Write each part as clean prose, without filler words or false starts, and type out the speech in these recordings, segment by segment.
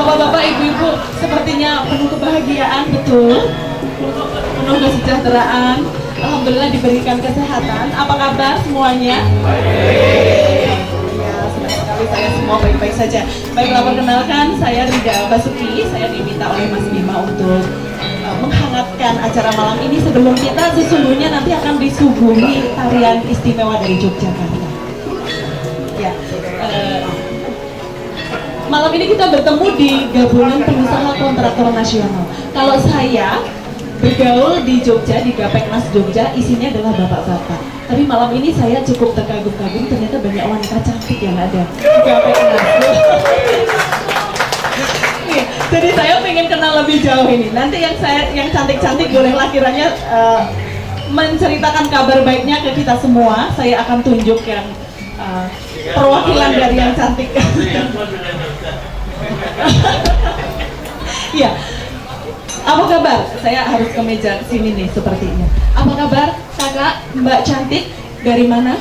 Bapak-bapak, ibu-ibu, sepertinya penuh kebahagiaan, betul. Penuh kesejahteraan. Alhamdulillah diberikan kesehatan. Apa kabar semuanya? Ya, senang sekali saya semua baik-baik saja. Baiklah, perkenalkan, saya Rida Basuki. Saya diminta oleh Mas Bima untuk menghangatkan acara malam ini sebelum kita sesungguhnya nanti akan disuguhi tarian istimewa dari Yogyakarta. Ya, malam ini kita bertemu di Gabungan Pengusaha Kontraktor Nasional. Kalau saya bergaul di Jogja, di Gapeknas Jogja, isinya adalah bapak-bapak. Tapi malam ini saya cukup terkagum-kagum, ternyata banyak wanita cantik yang ada di Gapeknas. Jadi saya pengen kenal lebih jauh ini. Nanti yang cantik-cantik bolehlah kiranya menceritakan kabar baiknya ke kita semua. Saya akan tunjuk yang perwakilan dari yang cantik. Iya. Apa kabar? Saya harus ke meja sini nih sepertinya. Apa kabar kakak, mbak cantik? Dari mana?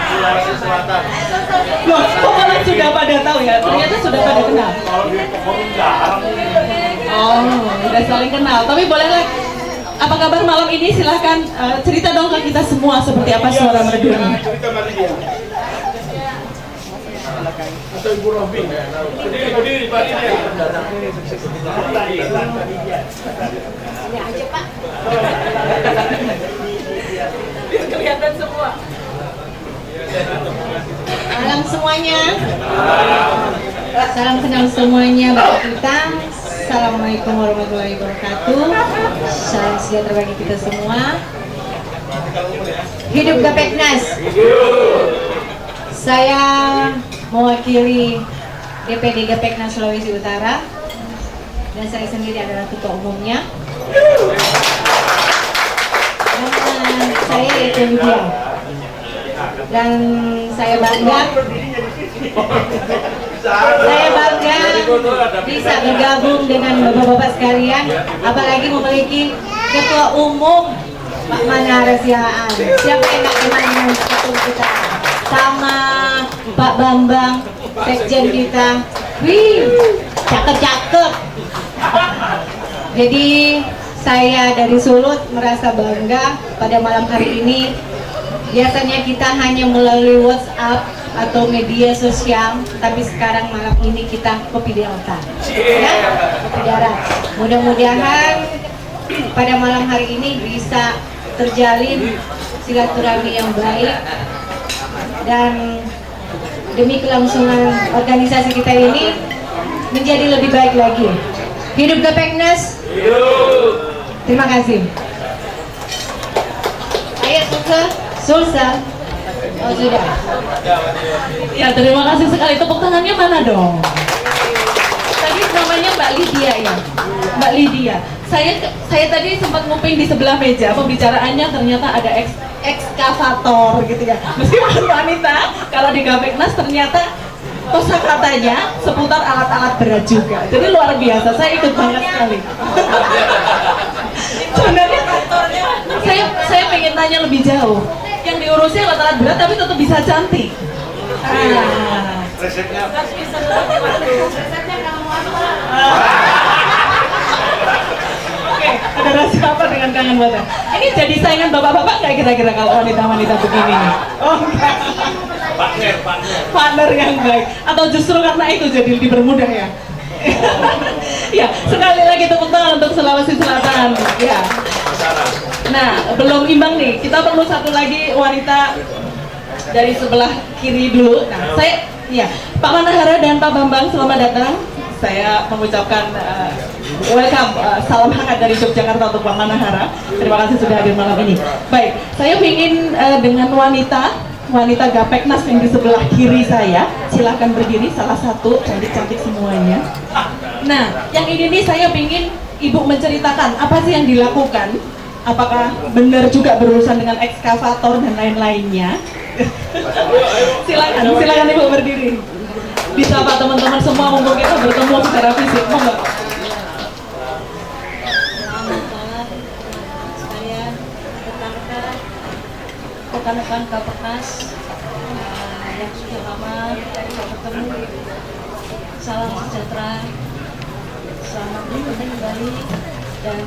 Sulawesi Selatan. Loh, kok malah sudah pada tahu ya? Ternyata sudah pada kenal. Kalau di forum jarang. Oh, udah saling kenal. Tapi bolehlah. Apa kabar malam ini? Silahkan cerita dong ke kita semua seperti apa suara merdunya. Cerita mari dia. Atau Ibu Robi. Berdiri, berdiri. Ini aja Pak. Biar kelihatan semua. Salam semuanya. Salam kenal semuanya bagi kita. Assalamualaikum warahmatullahi wabarakatuh. Salam sejahtera bagi kita semua. Hidup Gapeknas. Saya mewakili DPD Gapeknas Sulawesi Utara dan saya sendiri adalah ketua umumnya. Dan saya Eko Widya. Dan saya bangga bisa bergabung dengan bapak-bapak sekalian, apalagi memiliki ketua umum Pak Manahara Sihaan. Siapa yang gak kenal dengan ketua kita? Sama Pak Bambang, sekjen kita. Wih, cakep-cakep. Jadi saya dari Sulut merasa bangga pada malam hari ini. Biasanya kita hanya melalui WhatsApp atau media sosial, tapi sekarang malam ini kita kopi delta, ya, kopi darat. Mudah-mudahan pada malam hari ini bisa terjalin silaturahmi yang baik dan demi kelangsungan organisasi kita ini menjadi lebih baik lagi. Hidup Gapeknas. Terima kasih. Ayo Sulsel. Oh sudah. Ya, terima kasih sekali. Tepuk tangannya mana dong? Tadi namanya Mbak Lydia ya? Mbak Lydia. Saya tadi sempat nguping di sebelah meja, pembicaraannya ternyata ada ekskavator gitu ya. Meskipun wanita, kalau di Gapeknas ternyata kosakatanya seputar alat-alat berat juga. Jadi luar biasa, saya ikut banget sekali. Sebenarnya saya pengen tanya lebih jauh. Yang diurusnya alat-alat berat tapi tetap bisa cantik. Resepnya. Resepnya kamu apa? Oke, ada rasa apa dengan kangen badan? Ini jadi saingan bapak-bapak nggak kira-kira kalau wanita-wanita begini nih? Oh enggak. Partner yang baik. Atau justru karena itu jadi dipermudah ya? Ya, sekali lagi tepuk tangan untuk Sulawesi Selatan. Ya. Nah, belum imbang nih. Kita perlu satu lagi wanita dari sebelah kiri dulu. Nah, ya, Pak Manahara dan Pak Bambang, selamat datang. Saya mengucapkan welcome, salam hangat dari Yogyakarta untuk Pak Manahara. Terima kasih sudah hadir malam ini. Baik, saya ingin dengan wanita Gapeknas yang di sebelah kiri saya. Silahkan berdiri, salah satu cantik-cantik semuanya. Nah, yang ini nih saya ingin Ibu menceritakan apa sih yang dilakukan. Apakah benar juga berurusan dengan ekskavator dan lain-lainnya? Silakan Ibu berdiri. Bisa Pak teman-teman semua mumpung kita bertemu secara fisik, mau nggak? Rekan-rekan Gapeknas yang sudah lama kita tidak bertemu. Salam sejahtera, selamat bertemu kembali, dan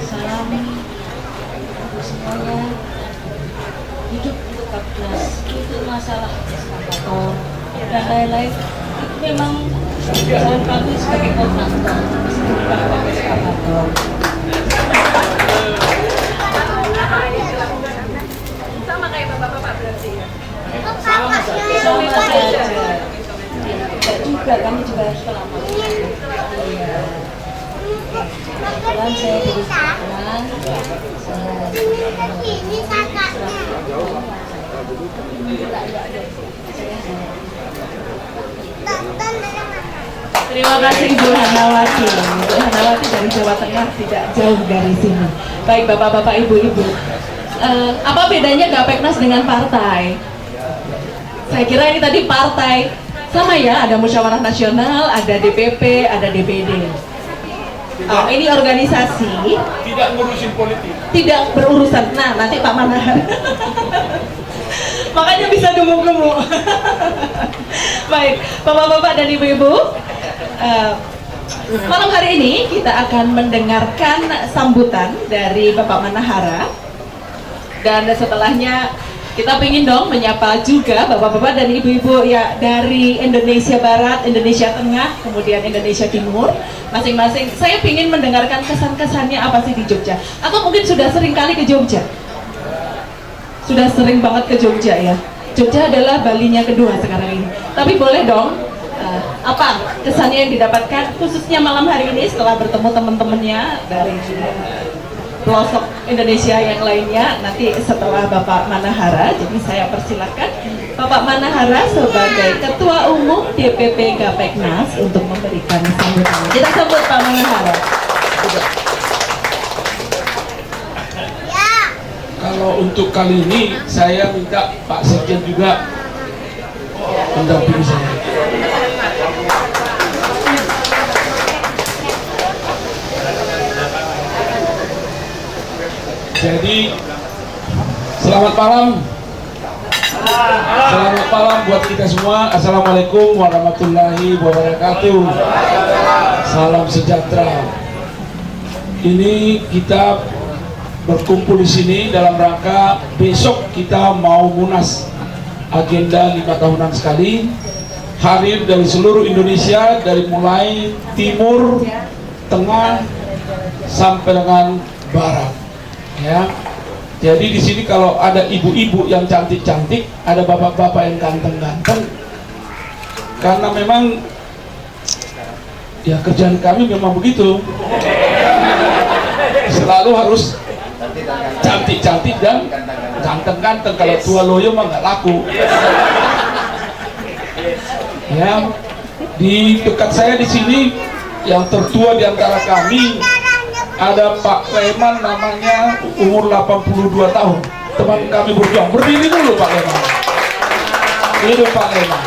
salam untuk semuanya. Hidup untuk Kapnas, itu masalah eskavator dan lain-lain. Itu memang pekerjaan kami sebagai kontraktor, bukan eskavator. Sama kayak bapak-bapak berarti ya? Sama saja. Tidak juga, kami juga harus selamat. Iya. Kebetulan saya dari sekarang, terima kasih Ibu Handawati. Ibu Handawati dari Jawa Tengah, tidak jauh dari sini. Baik bapak-bapak, ibu-ibu, apa bedanya Gapeknas dengan partai? Saya kira ini tadi partai sama ya, ada musyawarah nasional, ada DPP, ada DPD. Oh, ini organisasi Tidak ngurusin politik. tidak berurusan. Nah, nanti Pak Manahar makanya bisa gemuk-gemuk. Baik, bapak-bapak dan ibu-ibu, malam hari ini kita akan mendengarkan sambutan dari Bapak Manahara, dan setelahnya kita ingin dong menyapa juga bapak-bapak dan ibu-ibu ya dari Indonesia Barat, Indonesia Tengah, kemudian Indonesia Timur masing-masing. Saya ingin mendengarkan kesan-kesannya apa sih di Jogja, atau mungkin sudah sering kali ke Jogja. Sudah sering banget ke Jogja ya. Jogja adalah Balinya kedua sekarang ini. Tapi boleh dong, apa kesannya yang didapatkan khususnya malam hari ini setelah bertemu teman-temannya dari pelosok Indonesia yang lainnya, nanti setelah Bapak Manahara. Jadi saya persilakan Bapak Manahara sebagai Ketua Umum DPP Gapeknas untuk memberikan sambutan. Kita sambut Pak Manahara. Kalau untuk kali ini saya minta Pak Sekjen juga mendampingi saya. Jadi selamat malam. Selamat malam buat kita semua. Assalamualaikum warahmatullahi wabarakatuh. Salam sejahtera. Ini kita berkumpul di sini dalam rangka besok kita mau munas, agenda 5 tahunan sekali, hadir dari seluruh Indonesia, dari mulai timur, tengah sampai dengan barat. Ya, jadi di sini kalau ada ibu-ibu yang cantik-cantik, ada bapak-bapak yang ganteng-ganteng, karena memang ya kerjaan kami memang begitu, selalu harus cantik-cantik dan ganteng-ganteng. Kalau tua loyo mah nggak laku. Ya, di dekat saya di sini yang tertua di antara kami ada Pak Leman, namanya umur 82 tahun, teman kami berjuang. Berdiri dulu Pak Leman. Hidup Pak Leman.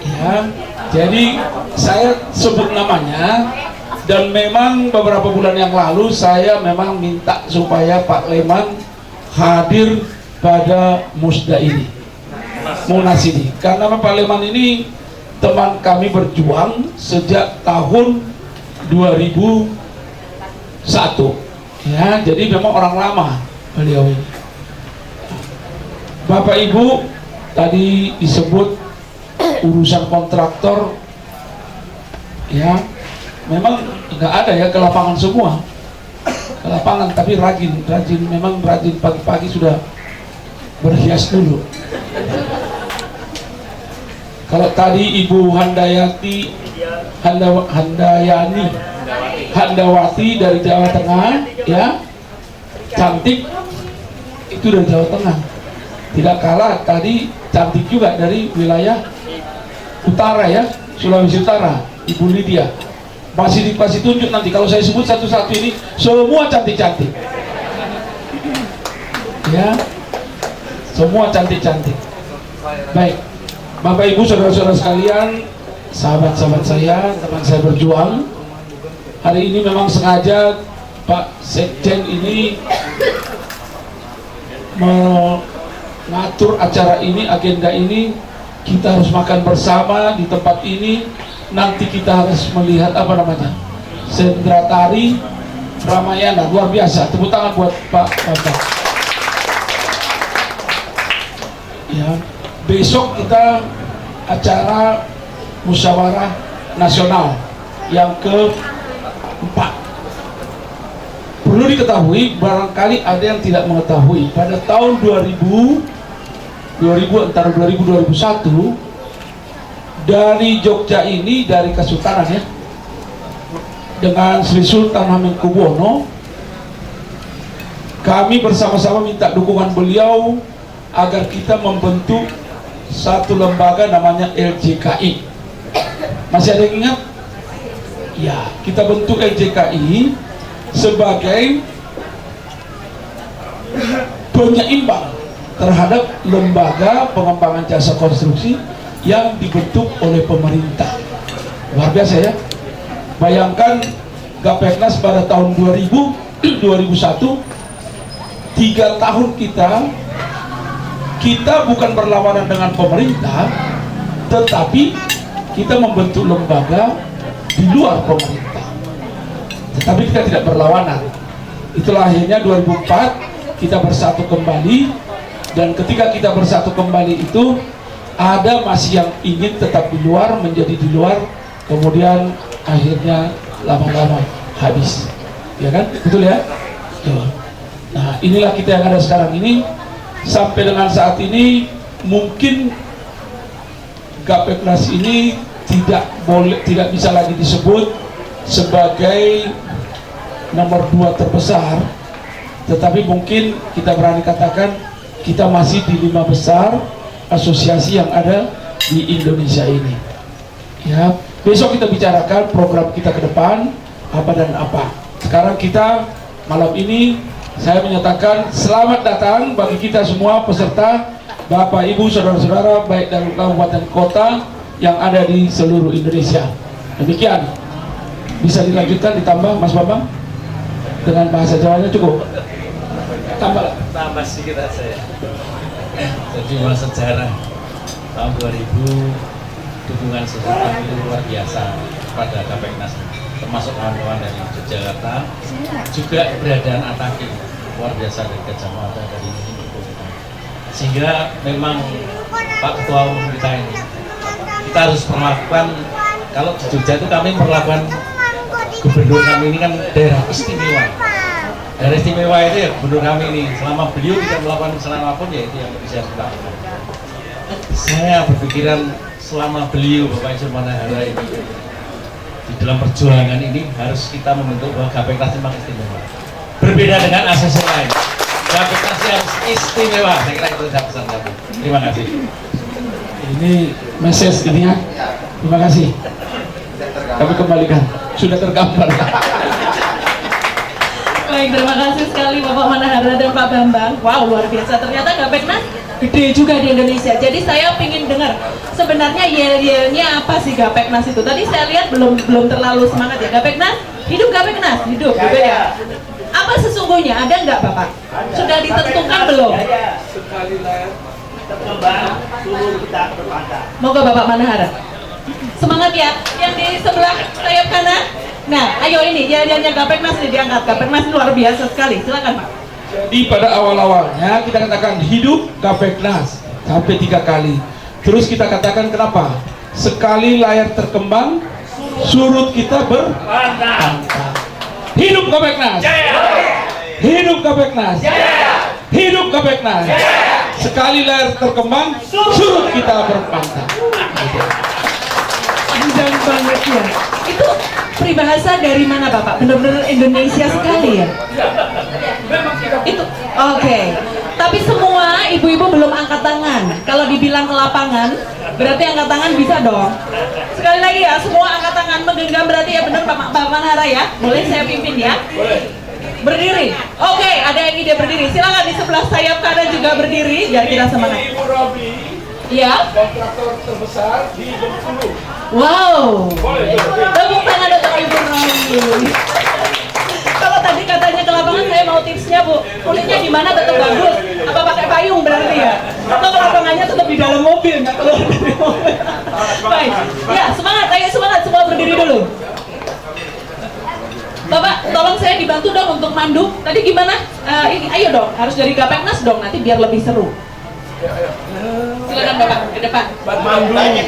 Ya, jadi saya sebut namanya, dan memang beberapa bulan yang lalu saya memang minta supaya Pak Leman hadir pada musda ini, munas ini, karena Pak Leman ini teman kami berjuang sejak tahun 2001. Ya, jadi memang orang lama beliau ini. Bapak Ibu, tadi disebut urusan kontraktor, ya memang nggak ada ya ke lapangan semua, ke lapangan, tapi rajin, memang rajin, pagi-pagi sudah berhias dulu. Kalau tadi Ibu Handawati dari Jawa Tengah, ya cantik, itu dari Jawa Tengah. Tidak kalah tadi cantik juga dari wilayah utara ya, Sulawesi Utara, Ibu Lydia. Masih dikasih tunjuk nanti kalau saya sebut satu-satu ini, semua cantik-cantik. Ya, semua cantik-cantik. Baik, Bapak Ibu, saudara-saudara sekalian, sahabat-sahabat saya, teman saya berjuang, hari ini memang sengaja Pak Sekjen ini ngatur acara ini, agenda ini. Kita harus makan bersama di tempat ini. Nanti kita harus melihat apa namanya, sendera tari Ramayana, luar biasa. Tepuk tangan buat Pak Bapak. Ya, besok kita acara musyawarah nasional yang keempat. Perlu diketahui, barangkali ada yang tidak mengetahui, pada tahun 2000 antara 2000-2001 dari Jogja ini, dari Kesultanan ya, dengan Sri Sultan Hamengkubuwono, kami bersama-sama minta dukungan beliau agar kita membentuk satu lembaga namanya LJKI. Masih ada yang ingat? Ya, kita bentuk LJKI sebagai penyeimbang terhadap lembaga pengembangan jasa konstruksi yang dibentuk oleh pemerintah. Luar biasa ya. Bayangkan Gapeknas pada tahun 2001, 3 tahun kita bukan berlawanan dengan pemerintah, tetapi kita membentuk lembaga di luar pemerintah, tetapi kita tidak berlawanan. Itulah akhirnya 2004 kita bersatu kembali, dan ketika kita bersatu kembali itu ada masih yang ingin tetap di luar, menjadi di luar, kemudian akhirnya lama-lama habis, ya kan? Betul ya? Tuh. Nah, inilah kita yang ada sekarang ini. Sampai dengan saat ini mungkin Gapeknas ini tidak bisa lagi disebut sebagai nomor 2 terbesar, tetapi mungkin kita berani katakan kita masih di 5 besar asosiasi yang ada di Indonesia ini. Ya, besok kita bicarakan program kita ke depan apa dan apa. Sekarang kita malam ini saya menyatakan selamat datang bagi kita semua peserta, Bapak Ibu saudara-saudara baik dari kabupaten kota yang ada di seluruh Indonesia. Demikian. Bisa dilanjutkan, ditambah Mas Bambang dengan bahasa Jawanya cukup. Tambah sedikit aja ya. Jadi masa sejarah tahun 2000 dukungan sesuatu itu luar biasa pada Gapeknas, termasuk kawan-kawan dari Yogyakarta, juga keberadaan Ataki luar biasa dari Gajah Mada dari ini, sehingga memang Pak Ketua Umum kita ini kita harus melakukan, kalau di Jogja itu kami melakukan, gubernur kami ini kan daerah istimewa. Daerah istimewa itu ya gubernur kami ini, selama beliau tidak melakukan kesalahan apapun ya itu yang bisa dilakukan. Saya berpikiran selama beliau Bapak Ijul Manahara ini di dalam perjuangan ini harus kita membentuk bahwa Gapeknas memang istimewa. Berbeda dengan asosiasi lain. Gapeknas harus istimewa. Saya kira itu saya pesan kami. Terima kasih. Ini message ini ya. Terima kasih. Kami kembalikan. Sudah tergambar. Baik, terima kasih sekali Bapak Manahara dan Pak Bambang. Wow, luar biasa. Ternyata Gapeknas gede juga di Indonesia. Jadi saya ingin dengar sebenarnya yel-yelnya apa sih Gapeknas itu. Tadi saya lihat belum terlalu semangat ya. Gapeknas, hidup Gapeknas, hidup gitu ya. Apa sesungguhnya? Ada nggak Bapak? Sudah ditentukan belum? Sekali layar terkembang, seluruh kita berpantang. Moga Bapak Manahara semangat ya. Yang di sebelah sayap kanan. Nah, ayo ini yel-yelnya Gapeknas ini diangkat. Gapeknas luar biasa sekali. Silakan Pak. Jadi pada awal-awalnya kita katakan hidup Gapeknas sampai 3 kali. Terus kita katakan kenapa? Sekali layar terkembang, surut kita berpantang. Hidup Gapeknas. Hidup Gapeknas. Hidup Gapeknas. Sekali layar terkembang, surut kita berpantang. Panjang banget ya. Itu peribahasa dari mana Bapak? Benar-benar Indonesia sekali ya. Itu oke. Tapi semua ibu-ibu belum angkat tangan. Kalau dibilang ke lapangan, berarti angkat tangan bisa dong. Sekali lagi ya, semua angkat tangan menggenggam berarti ya benar Pak Manahara ya. Boleh saya pimpin ya? Berdiri. Oke, ada yang ide berdiri. Silakan di sebelah sayap kanan juga berdiri biar kita semangat. Ibu Robi, Ya. kontraktor terbesar di Bengkulu. Wow. Tepuk tangan untuk Ibu Romi. Kalau tadi katanya ke lapangan, saya mau tipsnya Bu. Kulitnya gimana tetap bagus? Apa pakai payung berarti ya? Atau lapangannya tetap di dalam mobil, nggak keluar dari mobil. Baik, ya semangat, ayo semangat, semua berdiri dulu. Bapak, tolong saya dibantu dong untuk mandu. Tadi gimana? Ini, ayo dong, harus dari Gapeknas dong, nanti biar lebih seru. Silakan Bapak, ke depan. Mandu. Lagi.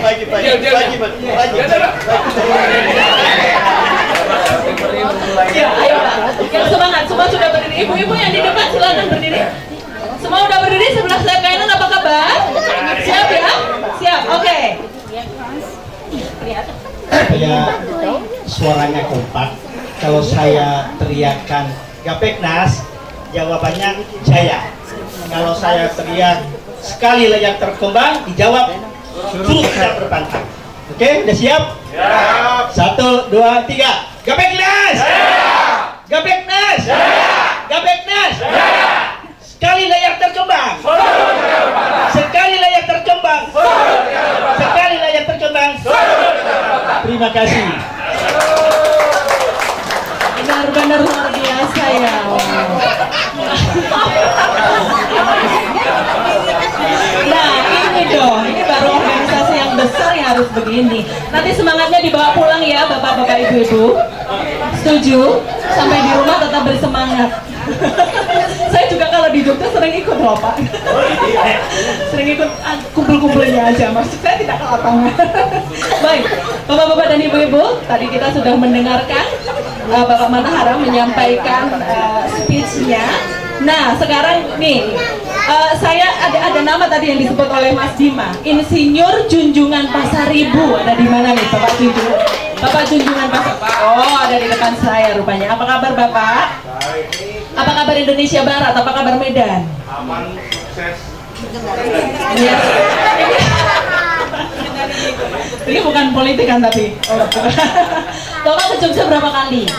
Ya, ayo Pak. Yang semangat, semua sudah berdiri. Ibu-ibu yang di depan silakan berdiri. Semua udah berdiri sebelah saya kanan, apa kabar? Siap ya? Siap, oke. Supaya suaranya kompak, kalau saya teriakkan Gapeknas, jawabannya jaya. Kalau saya teriak sekali layak terkembang, dijawab suruh kita berpantang. Oke, udah siap? Siap. 1, 2, 3. Gapeknas! Gapeknas! Gapeknas! Sekali layak terkembang. Sekali layak terkembang. Sekali layak terkembang. Terima kasih. Benar-benar luar biasa ya. Nah ini dong, ini baru organisasi yang besar yang harus begini. Nanti semangatnya dibawa pulang ya bapak-bapak ibu-ibu. Setuju? Sampai di rumah tetap bersemangat. Saya juga kalau di Jogja sering ikut loh Pak. Sering ikut kumpul-kumpulnya aja, maksud saya tidak ke lapangan. Baik, bapak-bapak dan ibu-ibu, tadi kita sudah mendengarkan Bapak Manahara menyampaikan speech-nya. Nah, sekarang nih, saya ada nama tadi yang disebut oleh Mas Dima, Insinyur Junjungan Pasaribu. Ada di mana nih Bapak Junjungan? Bapak Junjungan Pasaribu. Oh, ada di depan saya rupanya. Apa kabar Bapak? Apa kabar Indonesia Barat? Apa kabar Medan? Aman, sukses. Ya. Ini bukan politik kan tapi. Bapak ke Jogja berapa kali?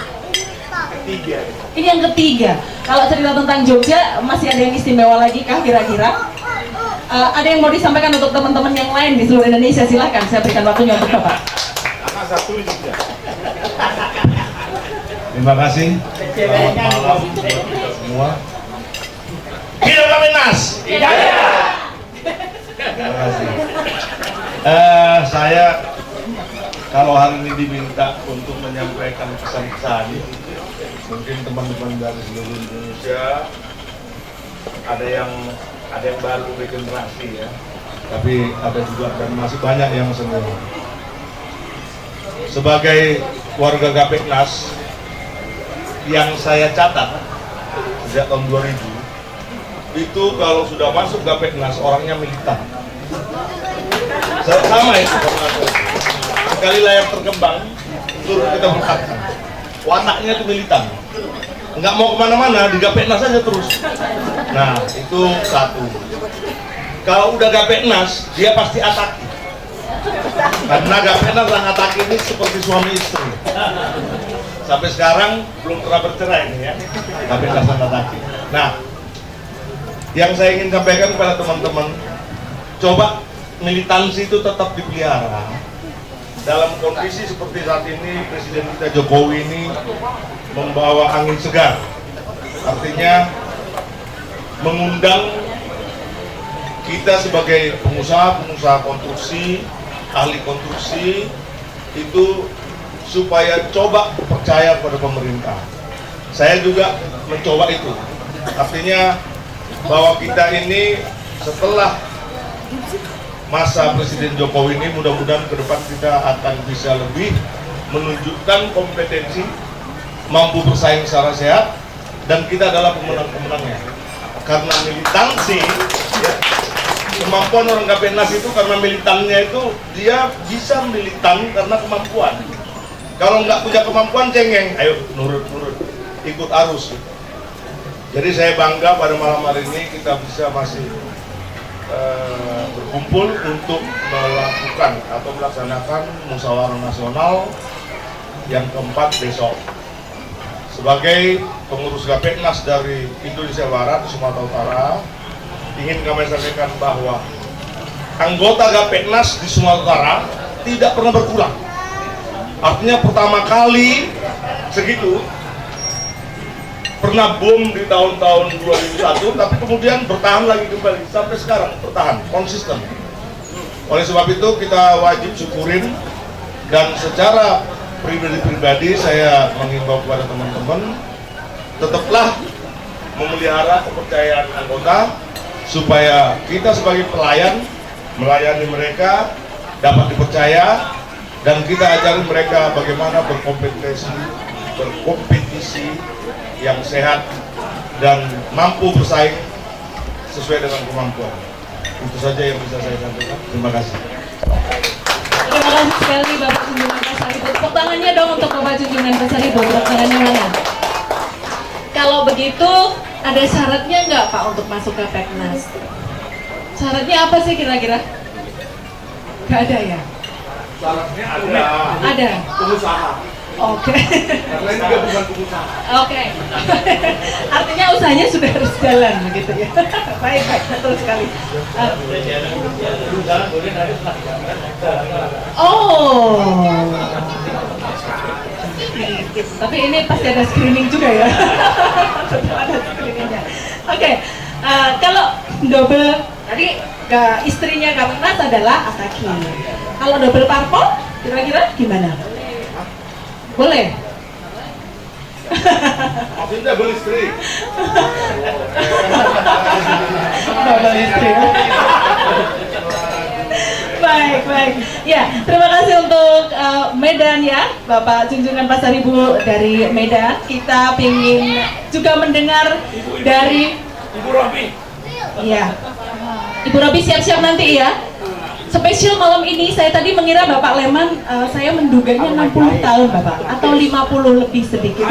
Ketiga. Ini yang ketiga. Kalau cerita tentang Jogja masih ada yang istimewa lagi kah kira-kira? Ada yang mau disampaikan untuk teman-teman yang lain di seluruh Indonesia? Silakan, saya berikan waktunya untuk Bapak. Anak satu juga. Terima kasih. Selamat malam buat kita semua. Hidup Gapeknas. Terima kasih. Saya kalau hari ini diminta untuk menyampaikan pesan-pesan, mungkin teman-teman dari seluruh Indonesia ada yang baru regenerasi ya, tapi ada juga dan masih banyak yang senior. Sebagai warga Gapeknas yang saya catat sejak tahun 2000 itu kalau sudah masuk Gapeknas orangnya militan. Sama itu sekali layak terkembang suruh kita berkata wataknya itu militan, nggak mau kemana-mana di Gapeknas saja terus. Nah itu satu. Kalau udah Gapeknas dia pasti ataki, karena Gapeknas dan ataki ini seperti suami istri. Sampai sekarang belum pernah bercerai nih ya, Gapeknas dan ataki. Nah, yang saya ingin sampaikan kepada teman-teman, coba militansi itu tetap dipelihara. Dalam kondisi seperti saat ini, Presiden kita Jokowi ini membawa angin segar. Artinya mengundang kita sebagai pengusaha konstruksi, ahli konstruksi itu supaya coba percaya kepada pemerintah. Saya juga mencoba itu. Artinya bahwa kita ini setelah masa Presiden Jokowi ini mudah-mudahan ke depan kita akan bisa lebih menunjukkan kompetensi, mampu bersaing secara sehat, dan kita adalah pemenang-pemenangnya. Karena militansi, ya, kemampuan orang Gapeknas itu karena militannya itu dia bisa militan karena kemampuan. Kalau nggak punya kemampuan cengeng, ayo nurut, ikut arus. Jadi saya bangga pada malam hari ini kita bisa masih berkumpul untuk melakukan atau melaksanakan musyawarah nasional yang keempat besok. Sebagai pengurus Gapeknas dari Indonesia Barat, Sumatera Utara, ingin kami sampaikan bahwa anggota Gapeknas di Sumatera Utara tidak pernah berkurang. Artinya pertama kali segitu, pernah boom di tahun-tahun 2001, tapi kemudian bertahan lagi kembali sampai sekarang, bertahan konsisten. Oleh sebab itu kita wajib syukurin, dan secara pribadi-pribadi saya mengimbau kepada teman-teman tetaplah memelihara kepercayaan anggota supaya kita sebagai pelayan melayani mereka dapat dipercaya, dan kita ajari mereka bagaimana berkompetisi yang sehat dan mampu bersaing sesuai dengan kemampuan. Itu saja yang bisa saya sampaikan. Terima kasih. Terima kasih sekali Bapak Junjungan Pasaribu. Tepuk tangannya dong untuk Bapak Junjungan Pasaribu. Tepuk tangannya mana? Kalau begitu ada syaratnya nggak Pak untuk masuk ke Peknas? Syaratnya apa sih kira-kira? Nggak ada ya? Syaratnya ada. Ada. Pengusaha. Oke. Karena ini juga bukan pengusaha. Oke. Artinya usahanya sudah harus jalan begitu ya. Baik, betul sekali. Oh. Tapi ini pasti ada screening juga ya. Tetap ada screeningnya. Oke. Kalau double tadi istrinya Kapolnas adalah Ataki. Kalau double parpol kira-kira gimana? Boleh? Maksudnya beli istri. Double istri. Baik. Ya, terima kasih untuk Medan ya, Bapak Junjungan Pasaribu dari Medan. Kita ingin juga mendengar dari Ibu Robi. Iya. Ibu Robi siap-siap nanti ya. Spesial malam ini saya tadi mengira Bapak Leman, saya menduganya 60 tahun Bapak, atau 50 lebih sedikit.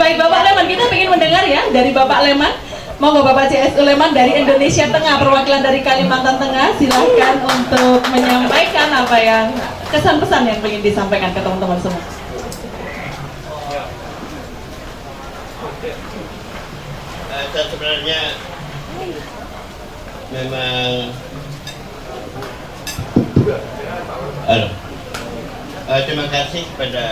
Baik Bapak Leman, kita ingin mendengar ya dari Bapak Leman. Monggo Bapak CSU Leman dari Indonesia Tengah, perwakilan dari Kalimantan Tengah, silahkan untuk menyampaikan apa yang kesan-pesan yang ingin disampaikan ke teman-teman semua. Saya sebenarnya memang terima kasih kepada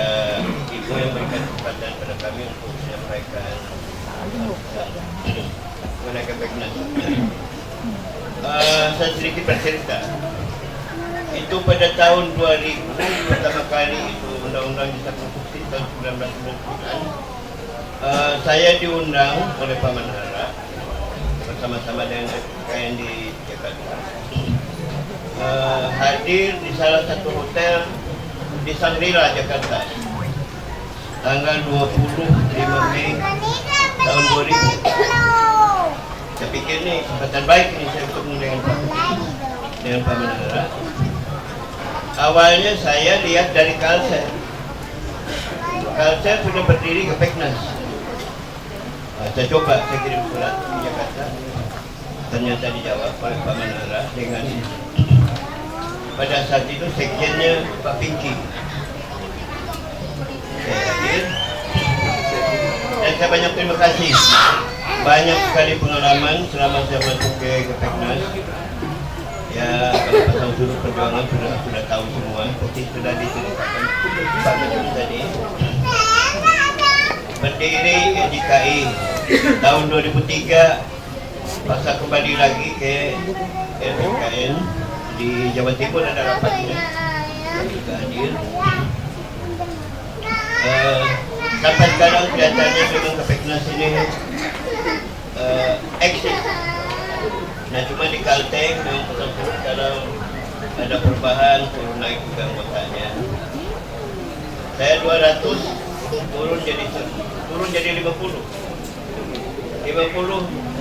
Ibu yang memberikan kesempatan pada kami untuk menyampaikan mengenai Peknas. Saya sedikit bercerita. Itu pada tahun 2000 pertama kali itu undang-undang disahkan tahun 1999. Saya diundang oleh Pak Manara bersama-sama dengan KN di Jakarta, hadir di salah satu hotel di Sangrila, Jakarta, tanggal 25 Mei tahun 2000. Saya pikir ini kesempatan baik ini saya bertemu dengan Pak Manara. Awalnya saya lihat dari Kalsel. Kalsel sudah berdiri ke Peknas. Saya coba, saya kirim surat ke Jakarta, ternyata dijawab oleh Pak Manara dengan pada saat itu sekjennya Pak Pinky. Saya hadir dan saya banyak terima kasih. Banyak sekali pengalaman selama saya masuk ke Peknas. Ya, kalau pasang surut perjuangan sudah tahu semua, seperti sudah diceritakan Pak Majum tadi. Berdiri DKI tahun 2003, pasal kembali lagi ke RPKN di Jawa Timur, ada rapatnya juga hadir. Sampai sekarang kelihatannya memang Peknas ini eksis. Nah, cuma di Kalteng memang sekarang ada perubahan, turun naik juga anggotanya. Saya 200 turun jadi 50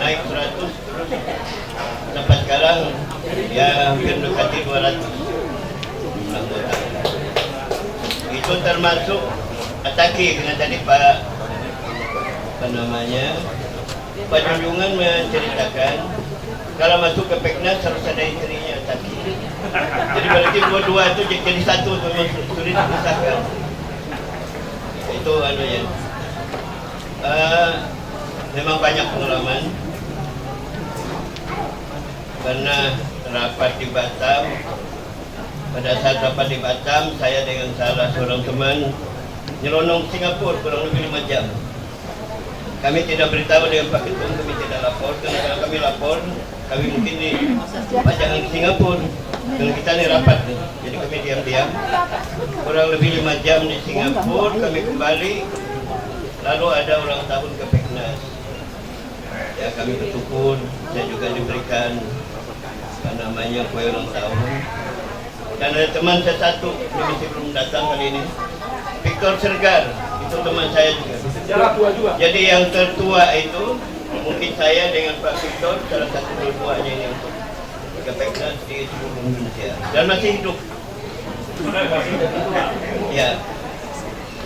naik 100 terus sampai sekarang ya hampir mendekati 200 anggota. Itu termasuk Ataki dengan tadi Pak Junjungan menceritakan kalau masuk ke Peknas harus ada istrinya Ataki. Jadi berarti dua-dua itu jadi satu, sulit dipisahkan. Itu ya. Memang banyak pengalaman karena rapat di Batam. Pada saat rapat di Batam, saya dengan salah seorang teman nyelonong ke Singapura kurang lebih 5 jam. Kami tidak beritahu dengan Pak Ketum, kami tidak lapor. Karena kalau kami lapor, kami mungkin dipajangan ke Singapura. Dan kita ini rapat nih, jadi kami diam-diam. Kurang lebih 5 jam di Singapura, kami kembali. Lalu ada ulang tahun Kepeknas. Ya kami bersyukur, saya juga diberikan kue ulang tahun. Dan ada teman saya satu, ini masih belum datang kali ini, Victor Sergar, itu teman saya juga. Sejarah tua juga. Jadi yang tertua itu mungkin saya dengan Pak Victor, salah satu tertuanya ini untuk Kepeknas di seluruh Indonesia dan masih hidup. Ya.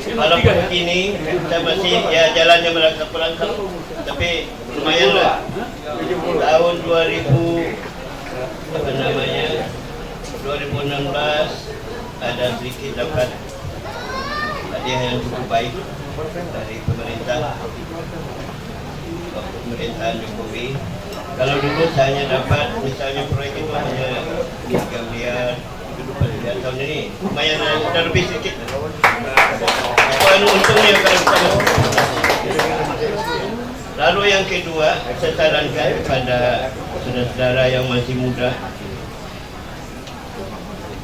Walaupun begini, saya masih ya jalannya merangkak-merangkak, tapi lumayan lah. Tahun 2016 ada sedikit dapat hadiah yang cukup baik dari pemerintahan Jokowi. Kalau dulu saya hanya dapat misalnya proyek itu hanya 3 miliar, tahun ini lumayan, udah lebih sedikit. Poin untungnya kalau kita masuk. Lalu yang kedua, saya sarankan kepada saudara-saudara yang masih muda,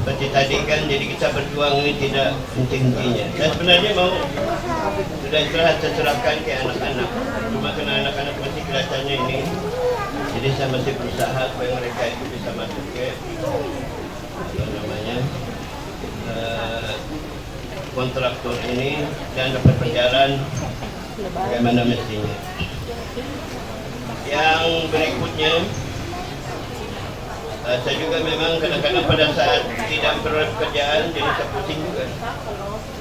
seperti tadi kan, jadi kita berjuang ini tidak henti-hentinya. Saya sebenarnya mau sudah istirahat, saya serahkan ke anak-anak. Cuma karena anak-anak masih kelihatannya ini, jadi saya masih berusaha supaya mereka itu bisa masuk ke kontraktor ini dan dapat berjalan bagaimana mestinya. Yang berikutnya, saya juga memang kadang-kadang pada saat tidak memperoleh pekerjaan jadi saya pusing juga.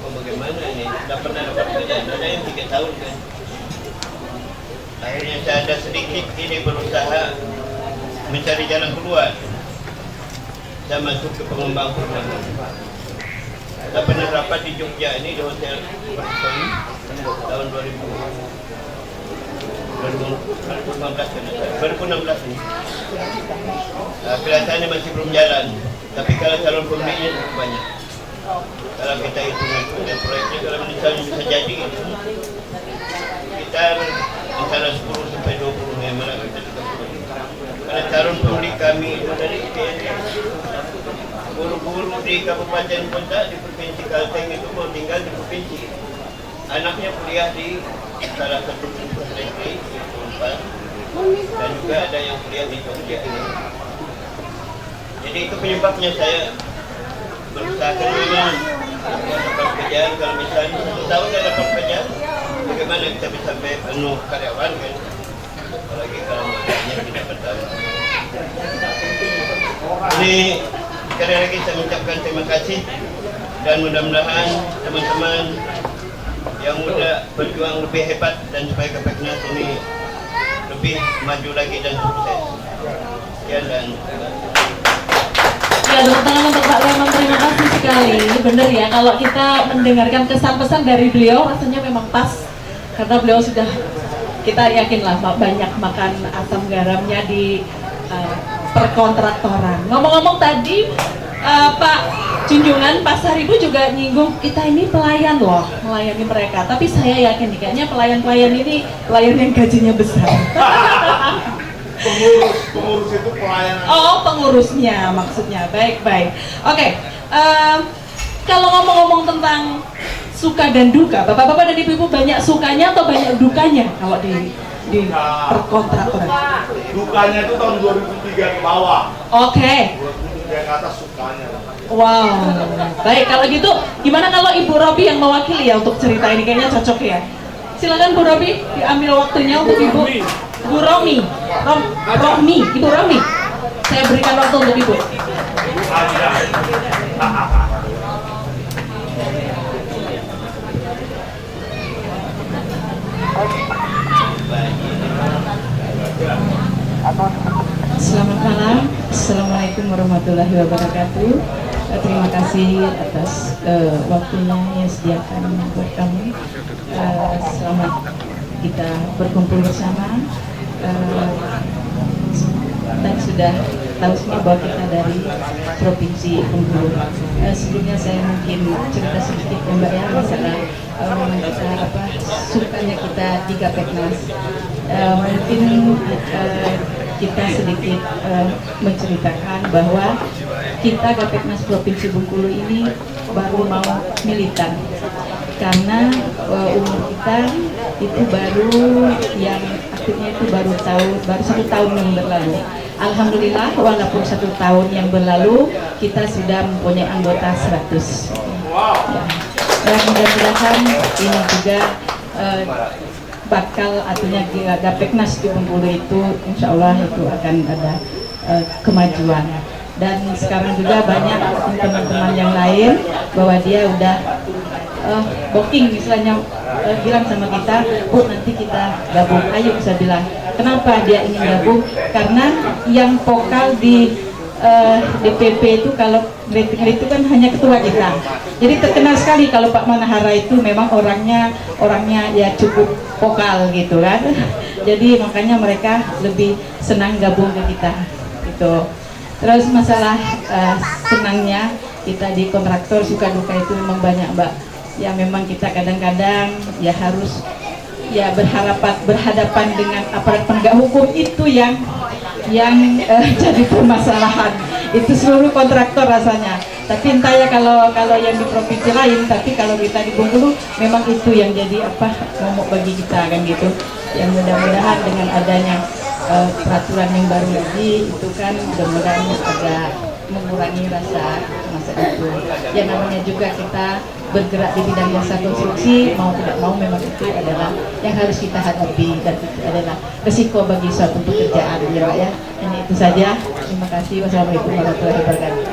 Oh bagaimana ini? Tidak pernah dapat pekerjaan, ada yang 3 tahun kan. Akhirnya saya ada sedikit ini berusaha mencari jalan keluar. Saya masuk ke pengembang perumahan. Saya pernah rapat di Jogja ini di Hotel Berson tahun 2016 ini. Kelihatannya masih belum jalan, tapi kalau calon pemiliknya cukup banyak. Kalau kita hitung proyeknya, kalau misalnya bisa jadi itu, kita antara 10 sampai 20 yang malah kita juga perlu. Karena calon pemilik kami itu dari IPNS, guru-guru di kabupaten kota di provinsi Kalteng itu mau tinggal di provinsi. Anaknya kuliah di salah satu universitas negeri di Unpad, dan juga ada yang kuliah di Jogja ini. Jadi itu penyebabnya saya berusaha memang dapat pekerjaan. Kalau misalnya 1 tahun tidak dapat pekerjaan, bagaimana kita bisa penuh karyawan kan? Apalagi kalau modalnya tidak bertambah. Ini sekali lagi saya mengucapkan terima kasih dan mudah-mudahan teman-teman yang muda berjuang lebih hebat dan supaya Kepeknas ini lebih maju lagi dan sukses. Sekian dan ya, tepuk tangan untuk Pak Leman, terima kasih sekali. Ini benar ya, kalau kita mendengarkan kesan-pesan dari beliau rasanya memang pas, karena beliau sudah, kita yakinlah banyak makan asam garamnya di perkontraktoran. Ngomong-ngomong tadi Pak Junjungan, Pak Saribu juga nyinggung kita ini pelayan loh, melayani mereka. Tapi saya yakin nih, kayaknya pelayan-pelayan ini pelayan yang gajinya besar. Pengurus itu pelayanan. Oh, pengurusnya maksudnya. Baik-baik. Oke, kalau ngomong-ngomong tentang suka dan duka, bapak-bapak dan ibu-ibu banyak sukanya atau banyak dukanya kalau di perkontraktoran? Dukanya itu tahun 2003 ke bawah. Oke. 2003 ke atas sukanya. Wow. Baik, kalau gitu gimana kalau Ibu Robi yang mewakili ya untuk cerita ini, kayaknya cocok ya. Silakan Bu Robi, diambil waktunya untuk Ibu. Bu Romi, Romi, Ibu Romi. Saya berikan waktu untuk Ibu. Selamat malam, Assalamualaikum warahmatullahi wabarakatuh. Terima kasih atas waktunya yang sediakan buat kami. Selamat kita berkumpul bersama. dan sudah tahu semua bahwa kita dari Provinsi Bengkulu. Sebelumnya saya mungkin cerita sedikit ya Mbak ya, masalah sukanya kita di Gapeknas. Mungkin kita sedikit menceritakan bahwa kita Gapeknas Provinsi Bengkulu ini baru mau militan karena umur kita itu baru yang aktifnya itu baru 1 tahun yang berlalu. Alhamdulillah walaupun 1 tahun yang berlalu kita sudah mempunyai anggota 100. Ya. Dan mudah-mudahan ini juga bakal artinya Gapeknas di Bengkulu itu insya Allah itu akan ada kemajuan. Dan sekarang juga banyak teman-teman yang lain bahwa dia udah booking misalnya bilang sama kita, Bu nanti kita gabung, ayo bisa bilang. Kenapa dia ingin gabung? Karena yang vokal di DPP itu kalau rating itu kan hanya ketua kita. Jadi terkenal sekali kalau Pak Manahara itu memang orangnya ya cukup vokal gitu kan. Jadi makanya mereka lebih senang gabung ke kita gitu. Terus masalah senangnya kita di kontraktor suka duka itu memang banyak Mbak. Ya memang kita kadang-kadang ya harus ya berhadapan dengan aparat penegak hukum itu yang jadi permasalahan. Itu seluruh kontraktor rasanya. Tapi entah ya kalau yang di provinsi lain, tapi kalau kita di Bengkulu memang itu yang jadi momok bagi kita kan gitu. Yang mudah-mudahan dengan adanya peraturan yang baru lagi itu kan mudah-mudahan agak mengurangi rasa itu. Ya namanya juga kita bergerak di bidang jasa konstruksi, mau tidak mau memang itu adalah yang harus kita hadapi dan itu adalah risiko bagi suatu pekerjaan ya Pak ya. Hanya itu saja. Terima kasih. Wassalamualaikum warahmatullahi wabarakatuh.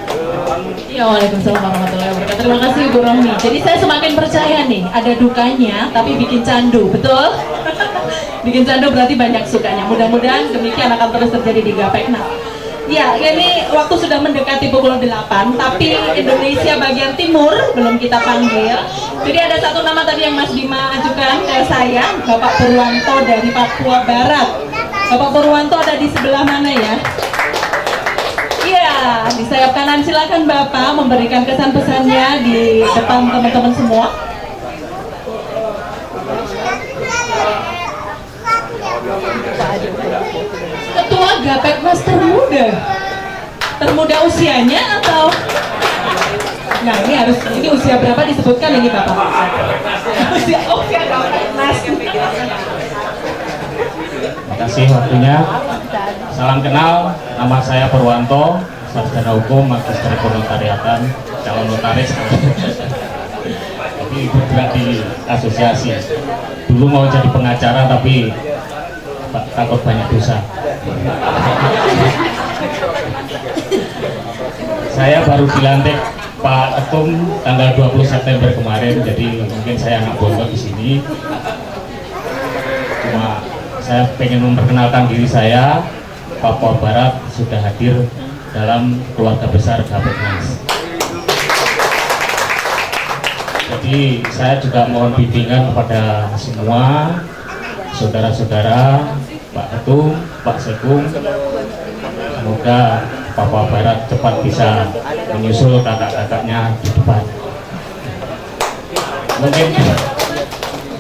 Ya, waalaikumsalam warahmatullahi wabarakatuh. Terima kasih Bu Rohmi. Jadi saya semakin percaya nih, ada dukanya tapi bikin candu, betul? Bikin candu berarti banyak sukanya. Mudah-mudahan demikian akan terus terjadi di Gapeknas. Ya, ini waktu sudah mendekati pukul 8, tapi Indonesia bagian timur belum kita panggil. Jadi ada satu nama tadi yang Mas Bima ajukan ke saya, Bapak Purwanto dari Papua Barat. Bapak Purwanto ada di sebelah mana ya? Iya, di sayap kanan. Silakan Bapak memberikan kesan pesannya di depan teman-teman semua. Ketua Gapeknas termuda usianya atau? Nah ini usia berapa disebutkan ini Bapak? usia Gapeknas. Terima kasih waktunya. Salam kenal, nama saya Purwanto, sarjana hukum, magister penotariatan, calon notaris. Tapi bergerak di asosiasi. Dulu mau jadi pengacara tapi takut banyak dosa. Saya baru dilantik Pak Ketum tanggal 20 September kemarin, jadi mungkin saya nggak bodoh di sini. Cuma saya pengen memperkenalkan diri saya. Papua Barat sudah hadir dalam keluarga besar Gapeknas. Jadi saya juga mohon bimbingan kepada semua saudara-saudara, Pak Ketum, Pak Sekung. Semoga Papua Barat cepat bisa menyusul kakak-kakaknya di depan. Mungkin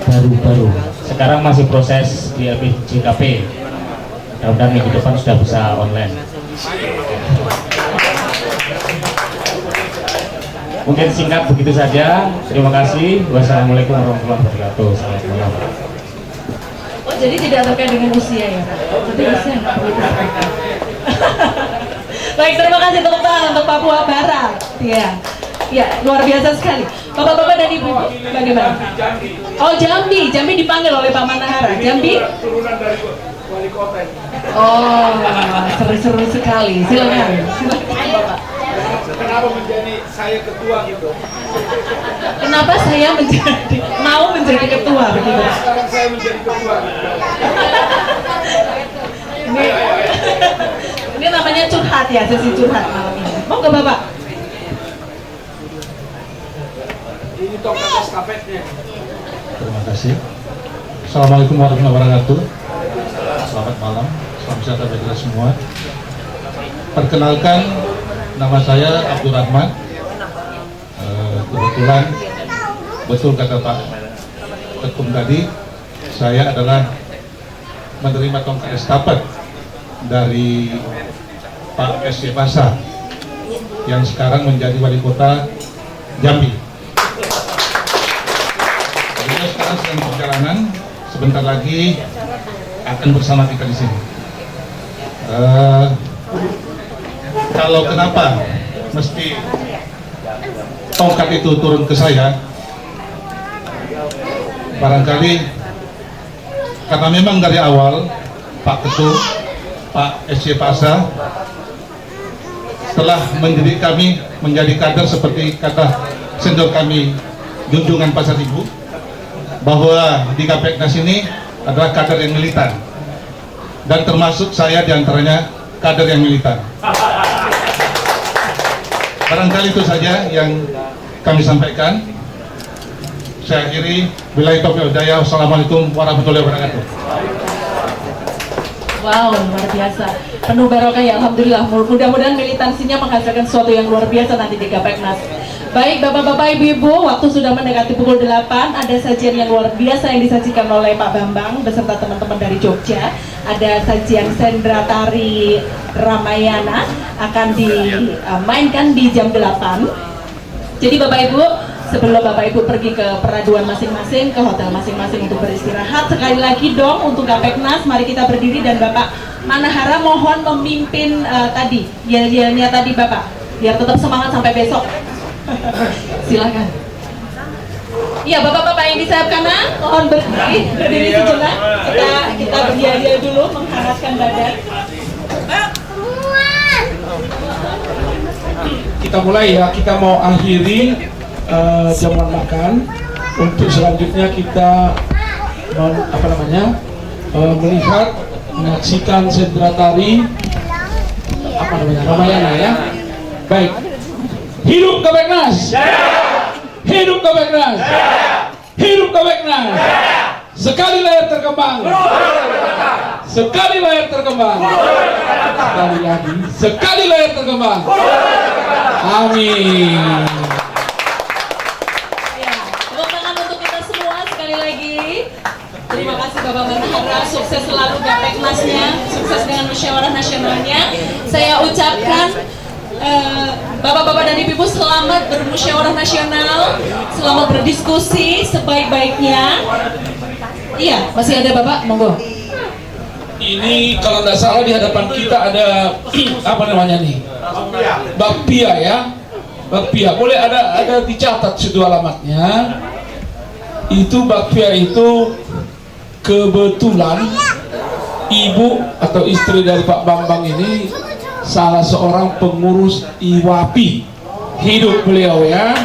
baru-baru. Sekarang masih proses di LPJKP. Mudah-mudahan minggu depan sudah bisa online. Mungkin singkat begitu saja. Terima kasih. Wassalamualaikum warahmatullahi wabarakatuh. Selamat malam. Oh, jadi tidak terkait dengan usia ya Pak? Tapi usia nggak perlu terkait. Baik, terima kasih tepuk tangan untuk Papua Barat. Ya, ya luar biasa sekali. Bapak-bapak dan ibu, bagaimana? Oh Jambi dipanggil oleh Pak Manahara. Jambi? Turunan dari wali kota. Oh, seru-seru sekali. Silakan Bapak. Kenapa menjadi saya ketua gitu? Kenapa saya mau menjadi ketua begitu? Sekarang saya menjadi ketua. Ini namanya curhat ya, sesi curhat malam ini. Mau ke Bapak? Ini tongkat estafetnya. Terima kasih. Assalamualaikum warahmatullahi wabarakatuh. Selamat malam. Salam sejahtera bagi kita semua. Perkenalkan, nama saya Abdurrahman. Kebetulan betul kata Pak Ketum tadi, saya adalah menerima tongkat estafet dari Pak SC Pasar yang sekarang menjadi wali kota Jambi. Beliau sekarang sedang perjalanan, sebentar lagi akan bersama kita di sini. Kalau kenapa mesti tongkat itu turun ke saya, barangkali karena memang dari awal Pak Ketum, Pak SC Pasar telah mendidik kami menjadi kader seperti kata senior kami Junjungan Pasar Ibu, bahwa di Gapeknas ini adalah kader yang militan, dan termasuk saya diantaranya kader yang militan. Barangkali itu saja yang kami sampaikan. Saya akhiri. Billahi taufiq wal hidayah. Wassalamualaikum warahmatullahi wabarakatuh. Wow, luar biasa. Penuh barokah ya, alhamdulillah. Mudah-mudahan militansinya menghasilkan sesuatu yang luar biasa nanti di Gapeknas. Baik, Bapak-bapak, Ibu-ibu, waktu sudah mendekati pukul 8. Ada sajian yang luar biasa yang disajikan oleh Pak Bambang beserta teman-teman dari Jogja. Ada sajian sendra tari Ramayana akan dimainkan di jam 8. Jadi Bapak Ibu, sebelum Bapak Ibu pergi ke peraduan masing-masing, ke hotel masing-masing untuk beristirahat, sekali lagi dong untuk Gapeknas, mari kita berdiri dan Bapak Manahara mohon memimpin tadi yel-yelnya tadi Bapak, biar tetap semangat sampai besok. Silakan. Iya, Bapak-bapak yang di sayap kanan, mohon berdiri sejenak. Kita berdiri dulu menghangatkan badan. Kita mulai ya, kita mau akhiri jamuan makan. Untuk selanjutnya kita melihat, menyaksikan sendra tari Ramayana ya. Baik. Hidup Gapeknas! Hidup Gapeknas! Hidup Gapeknas! Sekali layar terkembang! Sekali layar terkembang! Sekali lagi, sekali layar terkembang! Amin! Ya, tepuk tangan untuk kita semua sekali lagi. Terima kasih Bapak Manahara, sukses selalu Gapeknasnya, sukses dengan musyawarah nasionalnya. Saya ucapkan Bapak-bapak dan Ibu-ibu selamat bermusyawarah nasional, selamat berdiskusi sebaik-baiknya. Iya, masih ada Bapak, monggo. Ini kalau tidak salah di hadapan kita ada apa namanya nih? Bakpia ya. Bakpia. Boleh ada dicatat situ alamatnya. Itu bakpia itu kebetulan ibu atau istri dari Pak Bambang ini salah seorang pengurus IWAPI, hidup beliau ya.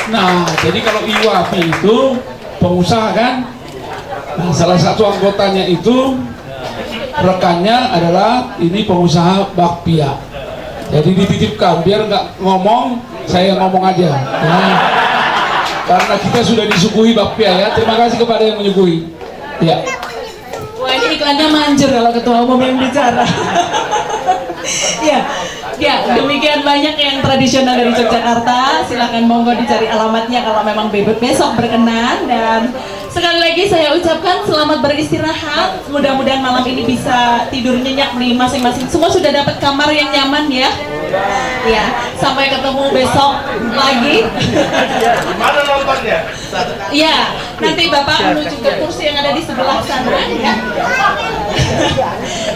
Nah, jadi kalau IWAPI itu pengusaha kan. Nah, salah satu anggotanya itu rekannya adalah ini pengusaha bakpia. Jadi dititipkan biar nggak ngomong, saya ngomong aja. Nah, karena kita sudah disuguhi bakpia ya. Terima kasih kepada yang menyuguhi. Ya. Wah, ini iklannya manjur kalau ketua umum yang bicara. Ya, demikian banyak yang tradisional dari Yogyakarta. Silahkan monggo dicari alamatnya kalau memang besok berkenan. Dan sekali lagi saya ucapkan selamat beristirahat. Mudah-mudahan malam ini bisa tidur nyenyak di masing-masing. Semua sudah dapat kamar yang nyaman ya. Ya, sampai ketemu besok lagi. Mana nontonnya? Ya, nanti Bapak menuju ke kursi yang ada di sebelah sana ya.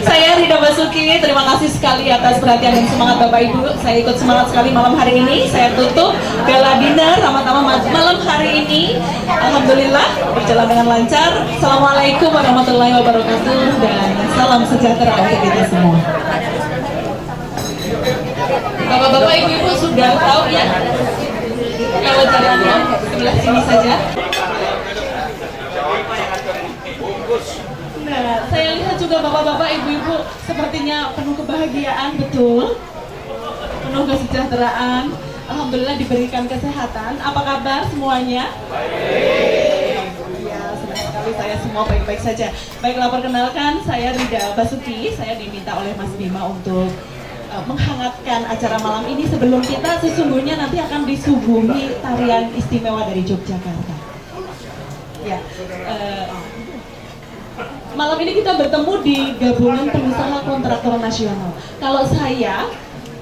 Saya Rida Basuki, terima kasih sekali atas perhatian dan semangat Bapak Ibu. Saya ikut semangat sekali malam hari ini. Saya tutup gala dinner Ramadhan malam hari ini. Alhamdulillah berjalan dengan lancar. Assalamualaikum warahmatullahi wabarakatuh dan salam sejahtera untuk kita semua. Bapak-bapak, ibu-ibu sudah tahu ya kalau jalannya sebelah sini saja. Nah, saya lihat juga bapak-bapak, ibu-ibu sepertinya penuh kebahagiaan, betul, penuh kesejahteraan. Alhamdulillah diberikan kesehatan. Apa kabar semuanya? Baik. Ya, senang sekali saya semua baik-baik saja. Baiklah, perkenalkan saya Rida Basuki. Saya diminta oleh Mas Bima untuk menghangatkan acara malam ini sebelum kita sesungguhnya nanti akan disuguhi tarian istimewa dari Yogyakarta. Ya, malam ini kita bertemu di Gabungan Pengusaha Kontraktor Nasional. Kalau saya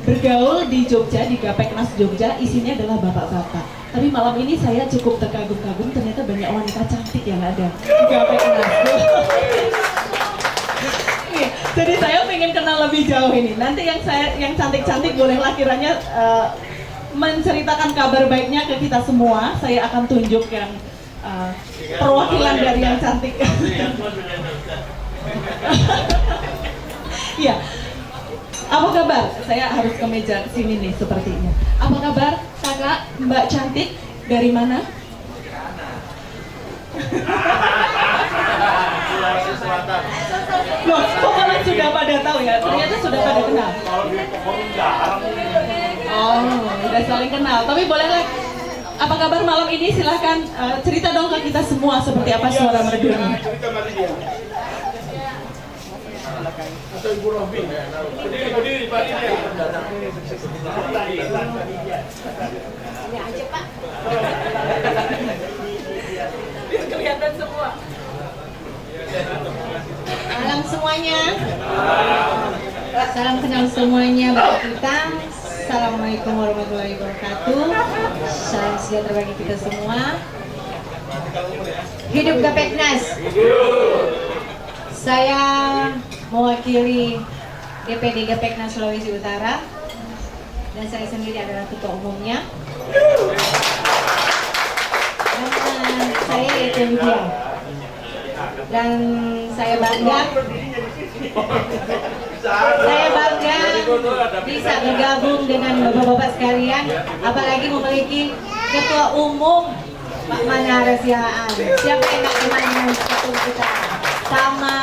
bergaul di Jogja, di Gapeknas Jogja, isinya adalah bapak-bapak. Tapi malam ini saya cukup terkagum-kagum, ternyata banyak wanita cantik yang ada di Gapeknas. Jadi saya pengen kenal lebih jauh ini. Nanti yang cantik-cantik bolehlah kiranya menceritakan kabar baiknya ke kita semua. Saya akan tunjuk yang perwakilan dari yang cantik. Iya. Apa kabar? Saya harus ke meja sini nih sepertinya. Apa kabar kakak, mbak cantik? Dari mana? Loh, kok malah sudah pada tahu ya? Ternyata sudah pada kenal. Oh, udah saling kenal. Tapi bolehlah, apa kabar malam ini? Silahkan cerita dong ke kita semua seperti apa suara merdunya. Atau Ibu Robin ya? Berdiri, Pak. Ini aja Pak. Biar kelihatan semua. Salam semuanya. Salam kenal semuanya bagi kita. Assalamualaikum warahmatullahi wabarakatuh. Salam sejahtera bagi kita semua. Hidup Gapeknas. Saya mewakili DPD Gapeknas Sulawesi Utara dan saya sendiri adalah ketua umumnya. Nama saya Eka Widya dan saya bangga bisa bergabung dengan bapak-bapak sekalian, apalagi memiliki ketua umum Pak Manara Sihaan. Siapa yang nggak kenal dengan ketua kita? Sama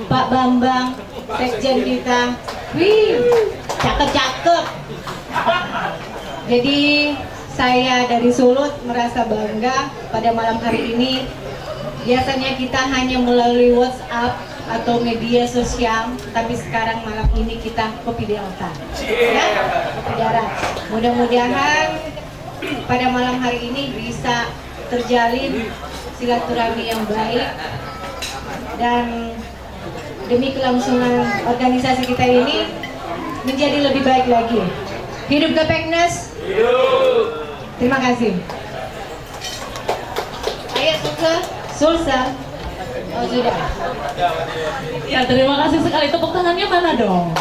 Pak Bambang, sekjen kita. Wih, cakep-cakep. Jadi saya dari Sulut merasa bangga pada malam hari ini. Biasanya kita hanya melalui WhatsApp atau media sosial, tapi sekarang malam ini kita kopi delta, ya, kopi darat. Mudah-mudahan pada malam hari ini bisa terjalin silaturahmi yang baik dan demi kelangsungan organisasi kita ini menjadi lebih baik lagi. Hidup Gapeknas. Terima kasih. Ayo Sulsa. Oh sudah. Ya terima kasih sekali. Tepuk tangannya mana dong?